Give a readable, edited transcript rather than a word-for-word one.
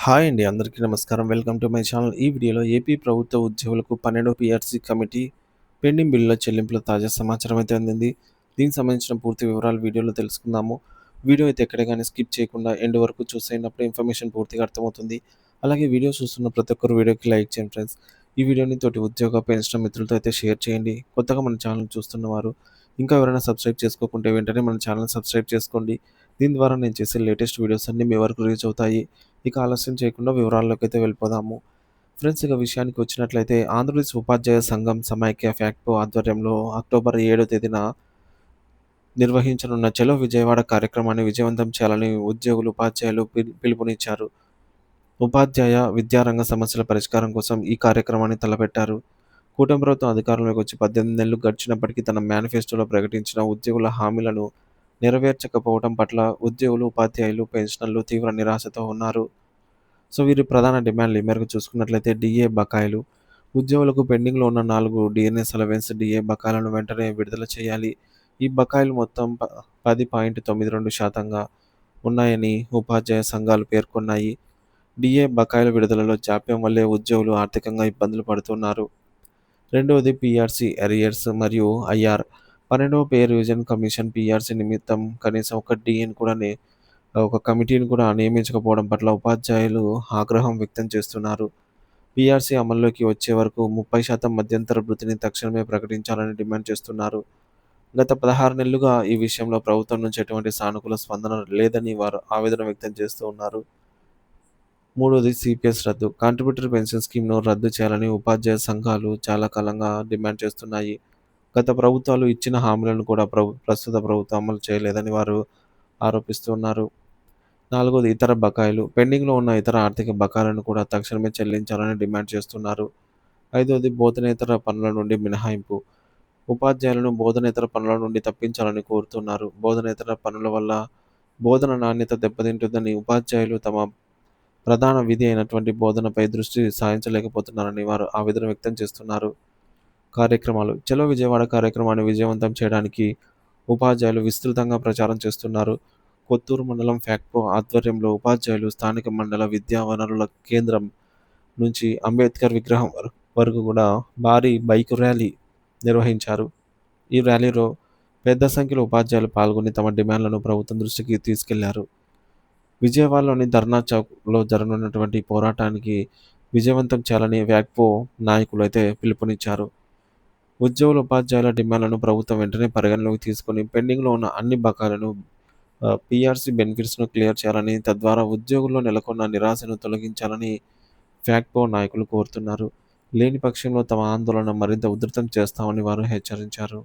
Hi అండి. అందరికీ నమస్కారం. Welcome to my channel. ఈ వీడియోలో ఏపీ ప్రభుత్వ ఉద్యోగులకు 12 పీఆర్సీ కమిటీ పెండింగ్ బిల్లుల చెల్లింపుల తాజా సమాచారం అయితే అందింది. దీనికి సంబంధించిన పూర్తి వివరాలు వీడియోలో తెలుసుకుందాము. వీడియో అయితే ఎక్కడ గాని స్కిప్ చేయకుండా ఎండ్ వరకు చూసేయండి. ఇన్ఫర్మేషన్ పూర్తిగా అర్థమవుతుంది. అలాగే వీడియో చూస్తున్న ప్రతి ఒక్కరు వీడియోకి లైక్ చేయండి ఫ్రెండ్స్. ఈ వీడియోని తోటి ఉద్యోగ పెన్షన్ మిత్రులతో అయితే షేర్ చేయండి. కొత్తగా మన ఛానల్ చూస్తున్నవారు ఇంకా ఎవరైనా సబ్స్క్రైబ్ చేసుకోకుంటే వెంటనే మన ఛానల్ సబ్స్క్రైబ్ చేసుకోండి. దీని ద్వారా నేను చేసే లేటెస్ట్ వీడియోస్ అన్నీ మీ వరకు రీచ్ అవుతాయి. ఇక ఆలస్యం చేయకుండా వివరాల్లోకైతే వెళ్ళిపోదాము. ఫ్రెండ్స్, ఇక విషయానికి వచ్చినట్లయితే ఆంధ్రప్రదేశ్ ఉపాధ్యాయ సంఘం సమైక్య ఫ్యాక్టో ఆధ్వర్యంలో అక్టోబర్ 7వ తేదీన నిర్వహించనున్న చలో విజయవాడ కార్యక్రమాన్ని విజయవంతం చేయాలని ఉద్యోగులు, ఉపాధ్యాయులు పిలుపునిచ్చారు. ఉపాధ్యాయ విద్యారంగ సమస్యల పరిష్కారం కోసం ఈ కార్యక్రమాన్ని తలపెట్టారు. కూటమి ప్రభుత్వం అధికారంలోకి వచ్చి 18 నెలలు గడిచినప్పటికీ తన మేనిఫెస్టోలో ప్రకటించిన ఉద్యోగుల హామీలను నెరవేర్చకపోవడం పట్ల ఉద్యోగులు, ఉపాధ్యాయులు, పెన్షనర్లు తీవ్ర నిరాశతో ఉన్నారు. సో, వీరి ప్రధాన డిమాండ్లు ఈ మేరకు చూసుకున్నట్లయితే డీఏ బకాయిలు. ఉద్యోగులకు పెండింగ్‌లో ఉన్న 4 డీఎన్ఎస్ అలవెన్స్, డీఏ బకాయిలను వెంటనే విడుదల చేయాలి. ఈ బకాయిలు మొత్తం 10.92% ఉన్నాయని ఉపాధ్యాయ సంఘాలు పేర్కొన్నాయి. డీఏ బకాయిల విడుదలలో జాప్యం వల్లే ఉద్యోగులు ఆర్థికంగా ఇబ్బందులు పడుతున్నారు. రెండవది పీఆర్సీ అరియర్స్ మరియు ఐఆర్. 12వ పే రివిజన్ కమిషన్ పీఆర్సీ నిమిత్తం కనీసం ఒక కమిటీని కూడా నియమించకపోవడం పట్ల ఉపాధ్యాయులు ఆగ్రహం వ్యక్తం చేస్తున్నారు. పీఆర్సీ అమల్లోకి వచ్చే వరకు 30% మధ్యంతర భృతిని తక్షణమే ప్రకటించాలని డిమాండ్ చేస్తున్నారు. గత 16 నెలలుగా ఈ విషయంలో ప్రభుత్వం నుంచి ఎటువంటి సానుకూల స్పందన లేదని వారు ఆవేదన వ్యక్తం చేస్తూ ఉన్నారు. మూడోది సీపీఎస్ రద్దు. కాంట్రిబ్యూటరీ పెన్షన్ స్కీమ్‌ను రద్దు చేయాలని ఉపాధ్యాయ సంఘాలు చాలా కాలంగా డిమాండ్ చేస్తున్నాయి. గత ప్రభుత్వాలు ఇచ్చిన హామీలను కూడా ప్రస్తుత ప్రభుత్వం అమలు చేయలేదని వారు ఆరోపిస్తున్నారు. నాలుగోది ఇతర బకాయిలు. పెండింగ్‌లో ఉన్న ఇతర ఆర్థిక బకాయిలను కూడా తక్షణమే చెల్లించాలని డిమాండ్ చేస్తున్నారు. ఐదోది బోధనేతర పనుల నుండి మినహాయింపు. ఉపాధ్యాయులను బోధనేతర పనుల నుండి తప్పించాలని కోరుతున్నారు. బోధనేతర పనుల వల్ల బోధన నాణ్యత దెబ్బతింటుందని, ఉపాధ్యాయులు తమ ప్రధాన విధి అయినటువంటి బోధనపై దృష్టి సారించలేకపోతున్నారని వారు ఆవేదన వ్యక్తం చేస్తున్నారు. కార్యక్రమాలు. చలో విజయవాడ కార్యక్రమాన్ని విజయవంతం చేయడానికి ఉపాధ్యాయులు విస్తృతంగా ప్రచారం చేస్తున్నారు. కొత్తూరు మండలం ఫ్యాక్టో ఆధ్వర్యంలో ఉపాధ్యాయులు స్థానిక మండల విద్యా వనరుల కేంద్రం నుంచి అంబేద్కర్ విగ్రహం వరకు కూడా భారీ బైక్ ర్యాలీ నిర్వహించారు. ఈ ర్యాలీలో పెద్ద సంఖ్యలో ఉపాధ్యాయులు పాల్గొని తమ డిమాండ్లను ప్రభుత్వం దృష్టికి తీసుకెళ్లారు. విజయవాడలోని ధర్నా చౌక్‌లో జరగనున్నటువంటి పోరాటానికి విజయవంతం చేయాలని వ్యాక్పో నాయకులు అయితే పిలుపునిచ్చారు. ఉద్యోగుల, ఉపాధ్యాయుల డిమాండ్లను ప్రభుత్వం వెంటనే పరిగణలోకి తీసుకొని పెండింగ్‌లో ఉన్న అన్ని బకాయిలను పీఆర్సీ బెనిఫిట్స్‌ను క్లియర్ చేయాలని, తద్వారా ఉద్యోగుల్లో నెలకొన్న నిరాశను తొలగించాలని ఫ్యాక్పో నాయకులు కోరుతున్నారు. లేని పక్షంలో తమ ఆందోళన మరింత ఉధృతం చేస్తామని వారు హెచ్చరించారు.